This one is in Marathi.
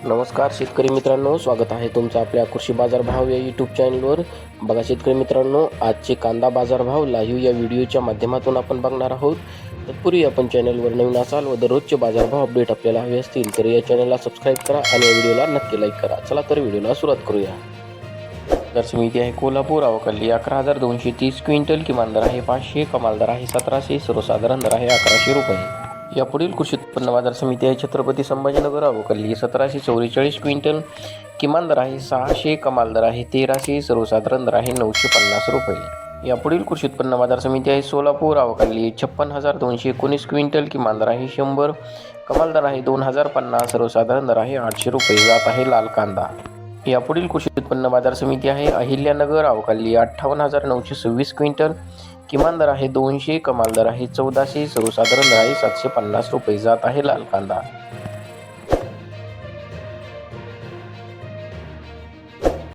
नमस्कार शेतकरी मित्रांनो, स्वागत आहे तुमचं आपल्या कृषी बाजार भाव या यूट्यूब चॅनलवर। बघा शेतकरी मित्रांनो, आजचे कांदा बाजार भाव लाईव्ह या व्हिडिओच्या माध्यमातून आपण बघणार आहोत। तत्पूर्वी आपण चॅनलवर नवीन असाल व दररोजचे बाजारभाव अपडेट आपल्याला हवे असतील तर या चॅनलला सबस्क्राईब करा आणि या व्हिडिओला नक्की लाईक करा। चला तर व्हिडिओला सुरुवात करूया। बाजार समिती आहे कोल्हापूर, आवकल्ली 11,230 क्विंटल, किमान दर आहे 500, कमाल दर आहे 1700, सर्वसाधारण दर आहे 1100 रुपये। यापुढील कृषी उत्पन्न बाजार समिती आहे छत्रपती संभाजीनगर, आवकल्ली 1744 क्विंटल, किमान दर आहे 600, कमाल दर आहे 1300, सर्वसाधारण दर आहे 950 रुपये। यापुढील कृषी उत्पन्न बाजार समिती आहे सोलापूर, आवकल्ली 56,219 क्विंटल, किमान दर आहे 100, कमाल दर आहे 2050, सर्वसाधारण दर आहे 800 रुपये। जात आहे लाल कांदा। यापुढील कृषी उत्पन्न बाजार समिती आहे अहिल्यानगर, आवकल्ली 58,926 क्विंटल, किमान दर आहे 200, कमाल दर आहे 1400, सर्वसाधारण दर आहे 750 रुपये। जात आहे लाल कांदा।